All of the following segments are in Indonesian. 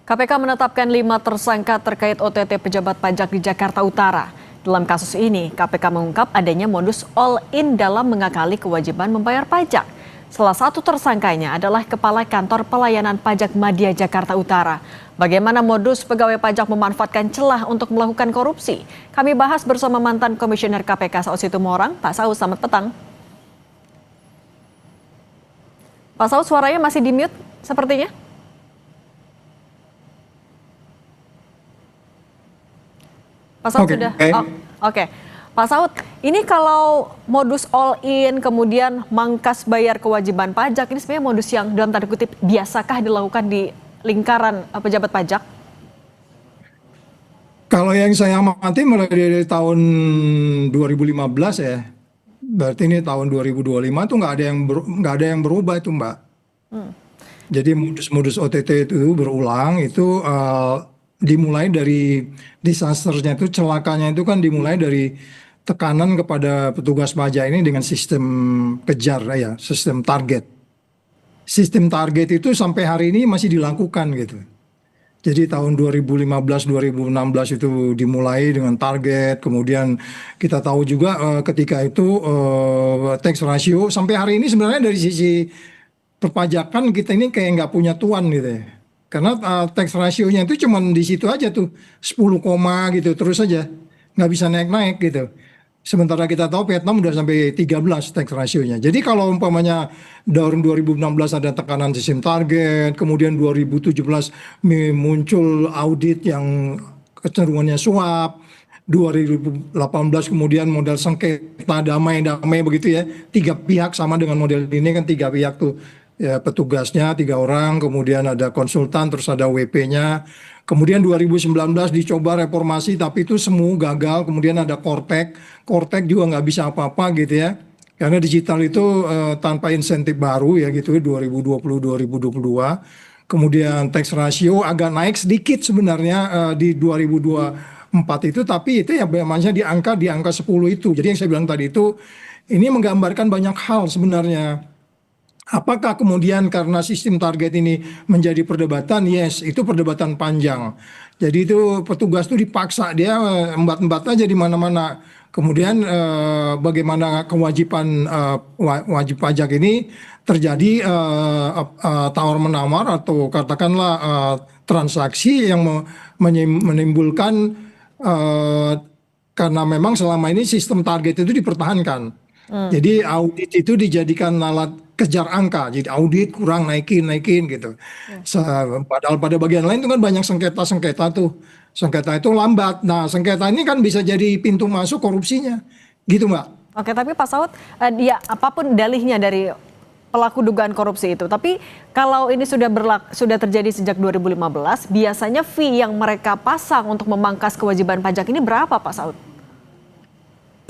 KPK menetapkan 5 tersangka terkait OTT pejabat pajak di Jakarta Utara. Dalam kasus ini, KPK mengungkap adanya modus all-in dalam mengakali kewajiban membayar pajak. Salah satu tersangkanya adalah Kepala Kantor Pelayanan Pajak Madya Jakarta Utara. Bagaimana modus pegawai pajak memanfaatkan celah untuk melakukan korupsi? Kami bahas bersama mantan Komisioner KPK Saud Situmorang, Pak Saud, selamat petang. Pak Saud, suaranya masih di-mute sepertinya. Pak Saud sudah. Oke. Pak Saud, ini kalau modus all in kemudian mangkas bayar kewajiban pajak, ini sebenarnya modus yang dalam tanda kutip biasakah dilakukan di lingkaran pejabat pajak? Kalau yang saya amati mulai dari tahun 2015 ya, berarti ini tahun 2025 tuh nggak ada yang berubah itu, Mbak. Jadi modus-modus OTT itu berulang itu dimulai dari disasternya itu, celakanya itu kan dimulai dari tekanan kepada petugas pajak ini dengan sistem kejar ya, sistem target. Sistem target itu sampai hari ini masih dilakukan gitu. Jadi tahun 2015-2016 itu dimulai dengan target, kemudian kita tahu juga ketika itu tax ratio sampai hari ini sebenarnya dari sisi perpajakan kita ini kayak nggak punya tuan gitu ya. Karena tax ratio-nya itu cuma di situ aja tuh 10 koma gitu terus aja, nggak bisa naik-naik gitu. Sementara kita tahu Vietnam udah sampai 13 tax ratio-nya. Jadi kalau umpamanya tahun 2016 ada tekanan sistem target, kemudian 2017 muncul audit yang kecenderungannya suap, 2018 kemudian model sengketa damai begitu ya, 3 pihak sama dengan model ini kan 3 pihak tuh. Ya, petugasnya 3 orang, kemudian ada konsultan, terus ada WP-nya. Kemudian 2019 dicoba reformasi, tapi itu semua gagal. Kemudian ada Kortek juga nggak bisa apa-apa gitu ya. Karena digital itu tanpa insentif baru ya gitu 2020-2022. Kemudian tax ratio agak naik sedikit sebenarnya di 2024 itu, tapi itu ya masih di angka 10 itu. Jadi yang saya bilang tadi itu, ini menggambarkan banyak hal sebenarnya. Apakah kemudian karena sistem target ini menjadi perdebatan? Yes, itu perdebatan panjang. Jadi itu petugas itu dipaksa, dia embat-embat aja di mana-mana. Kemudian bagaimana kewajiban wajib pajak ini terjadi tawar-menawar atau katakanlah transaksi yang menimbulkan karena memang selama ini sistem target itu dipertahankan. Jadi audit itu dijadikan alat kejar angka, jadi audit kurang naikin gitu. Padahal pada bagian lain itu kan banyak sengketa tuh, sengketa itu lambat. Nah sengketa ini kan bisa jadi pintu masuk korupsinya, gitu Mbak. Oke, tapi Pak Saud, dia apapun dalihnya dari pelaku dugaan korupsi itu, tapi kalau ini sudah terjadi sejak 2015, biasanya fee yang mereka pasang untuk memangkas kewajiban pajak ini berapa Pak Saud?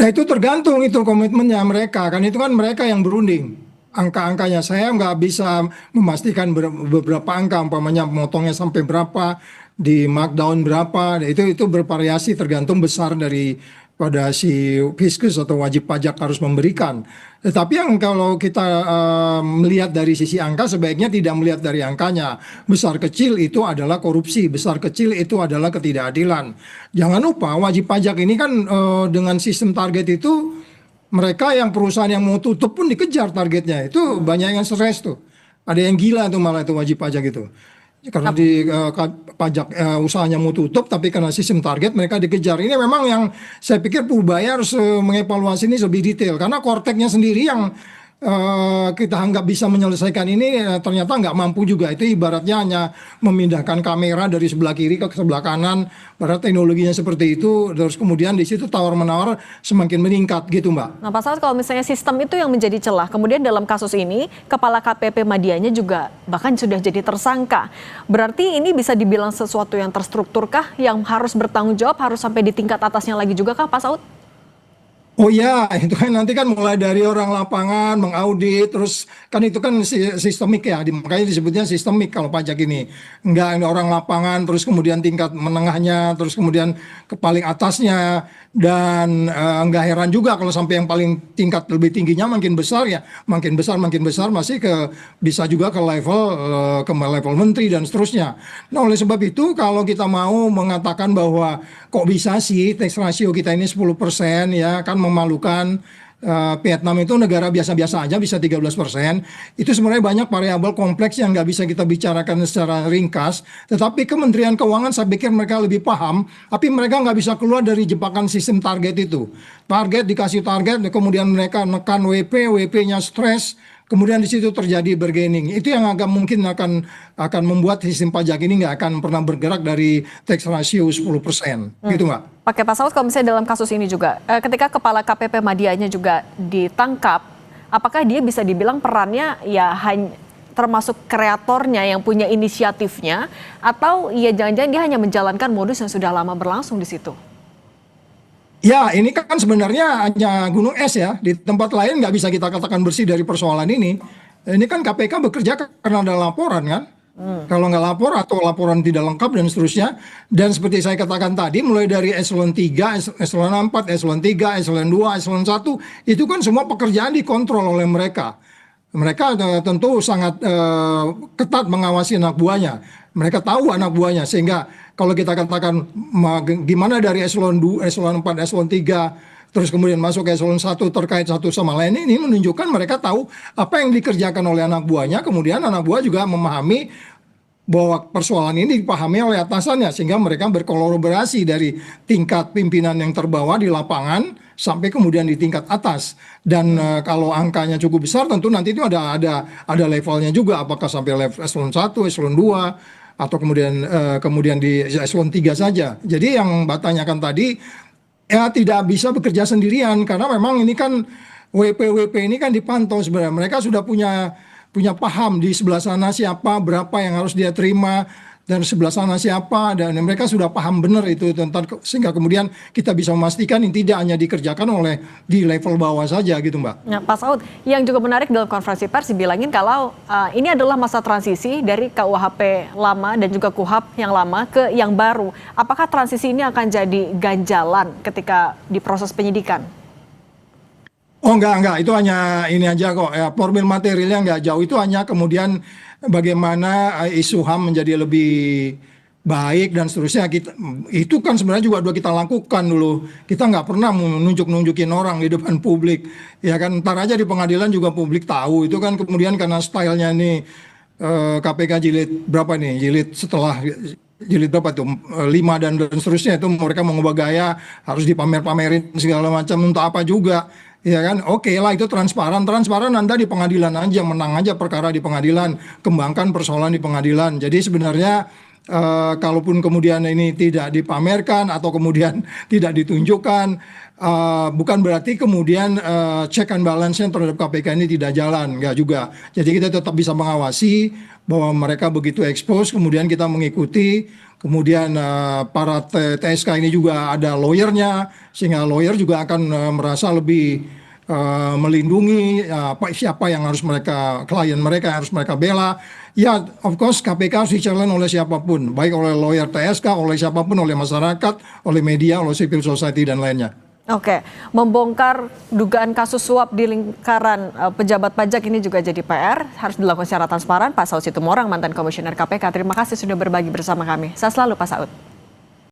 Nah itu tergantung itu komitmennya mereka, kan itu kan mereka yang berunding. Angka-angkanya saya nggak bisa memastikan beberapa angka, umpamanya motongnya sampai berapa, di markdown berapa, itu bervariasi tergantung besar dari pada si fiskus atau wajib pajak harus memberikan. Tetapi yang kalau kita melihat dari sisi angka sebaiknya tidak melihat dari angkanya. Besar kecil itu adalah korupsi, besar kecil itu adalah ketidakadilan. Jangan lupa wajib pajak ini kan dengan sistem target itu mereka yang perusahaan yang mau tutup pun dikejar targetnya. Itu banyak yang stres tuh. Ada yang gila tuh malah itu wajib pajak itu. Karena di pajak usahanya mau tutup, tapi karena sistem target mereka dikejar. Ini memang yang saya pikir Purbaya harus mengevaluasi ini lebih detail. Karena Korteknya sendiri yang kita anggap bisa menyelesaikan ini ternyata nggak mampu juga. Itu ibaratnya hanya memindahkan kamera dari sebelah kiri ke sebelah kanan. Padahal teknologinya seperti itu, terus kemudian di situ tawar-menawar semakin meningkat gitu Mbak. Nah Pak Saud, kalau misalnya sistem itu yang menjadi celah, kemudian dalam kasus ini Kepala KPP Madyanya juga bahkan sudah jadi tersangka. Berarti ini bisa dibilang sesuatu yang terstrukturkah, yang harus bertanggung jawab, harus sampai di tingkat atasnya lagi juga kah Pak Saud? Oh ya, itu kan nanti kan mulai dari orang lapangan mengaudit, terus kan itu kan sistemik ya, makanya disebutnya sistemik kalau pajak ini. Enggak orang lapangan, terus kemudian tingkat menengahnya, terus kemudian ke paling atasnya, dan enggak heran juga kalau sampai yang paling tingkat lebih tingginya makin besar ya, makin besar masih ke bisa juga ke level menteri dan seterusnya. Nah, oleh sebab itu kalau kita mau mengatakan bahwa kok bisa sih tax ratio kita ini 10% ya kan memalukan. Vietnam itu negara biasa-biasa aja bisa 13%. Itu sebenarnya banyak variabel kompleks yang nggak bisa kita bicarakan secara ringkas. Tetapi Kementerian Keuangan saya pikir mereka lebih paham. Tapi mereka nggak bisa keluar dari jebakan sistem target itu. Target dikasih target, kemudian mereka nekan WP-nya stres. Kemudian di situ terjadi bargaining. Itu yang agak mungkin akan membuat sistem pajak ini nggak akan pernah bergerak dari tax ratio 10%. Gitu Mbak. Pakai Pak Saud, kalau misalnya dalam kasus ini juga, ketika kepala KPP Madianya juga ditangkap, apakah dia bisa dibilang perannya ya hanya termasuk kreatornya yang punya inisiatifnya, atau ya jangan-jangan dia hanya menjalankan modus yang sudah lama berlangsung di situ? Ya, ini kan sebenarnya hanya gunung es ya. Di tempat lain nggak bisa kita katakan bersih dari persoalan ini. Ini kan KPK bekerja karena ada laporan kan. Kalau nggak lapor atau laporan tidak lengkap dan seterusnya. Dan seperti saya katakan tadi, mulai dari eselon 3, eselon 4, eselon 3, eselon 2, eselon 1, itu kan semua pekerjaan dikontrol oleh mereka. Mereka tentu sangat ketat mengawasi anak buahnya. Mereka tahu anak buahnya, sehingga kalau kita katakan gimana dari eselon 2, eselon 4, eselon 3, terus kemudian masuk ke eselon 1 terkait satu sama lain, ini menunjukkan mereka tahu apa yang dikerjakan oleh anak buahnya, kemudian anak buah juga memahami bahwa persoalan ini dipahami oleh atasannya, sehingga mereka berkolaborasi dari tingkat pimpinan yang terbawa di lapangan sampai kemudian di tingkat atas. Dan kalau angkanya cukup besar tentu nanti itu ada levelnya juga, apakah sampai level eselon 1, eselon 2, atau kemudian di eselon 3 saja. Jadi yang Mbak tanyakan tadi ya tidak bisa bekerja sendirian, karena memang ini kan WP ini kan dipantau sebenarnya. Mereka sudah punya paham di sebelah sana siapa, berapa yang harus dia terima, dan sebelah sana siapa, dan mereka sudah paham benar itu tentang, sehingga kemudian kita bisa memastikan ini tidak hanya dikerjakan oleh di level bawah saja gitu Mbak. Nah, Pak Saud, yang juga menarik dalam konferensi pers dibilangin kalau ini adalah masa transisi dari KUHP lama dan juga KUHP yang lama ke yang baru. Apakah transisi ini akan jadi ganjalan ketika di proses penyidikan? Oh enggak, itu hanya ini aja kok ya, formil materialnya enggak jauh, itu hanya kemudian bagaimana isu HAM menjadi lebih baik dan seterusnya. Itu kan sebenarnya juga kita lakukan dulu. Kita nggak pernah nunjukin orang di depan publik, ya kan. Ntar aja di pengadilan juga publik tahu. Itu kan kemudian karena stylenya nih KPK jilid berapa nih? Jilid berapa tuh? 5 dan seterusnya, itu mereka mengubah gaya, harus dipamerin segala macam, untuk apa juga. Ya kan, oke lah, itu transparan Anda di pengadilan aja, menang aja perkara di pengadilan, kembangkan persoalan di pengadilan. Jadi sebenarnya kalaupun kemudian ini tidak dipamerkan atau kemudian tidak ditunjukkan, bukan berarti kemudian check and balance-nya terhadap KPK ini tidak jalan, enggak juga. Jadi kita tetap bisa mengawasi bahwa mereka begitu expose, kemudian kita mengikuti. Kemudian para TSK ini juga ada lawyernya, sehingga lawyer juga akan merasa lebih melindungi siapa yang harus klien mereka yang harus mereka bela. Ya, of course KPK harus di-challenge oleh siapapun, baik oleh lawyer TSK, oleh siapapun, oleh masyarakat, oleh media, oleh civil society dan lainnya. Oke, membongkar dugaan kasus suap di lingkaran pejabat pajak ini juga jadi PR, harus dilakukan secara transparan. Pak Saud Situmorang, mantan komisioner KPK, terima kasih sudah berbagi bersama kami. Sehat selalu Pak Saud.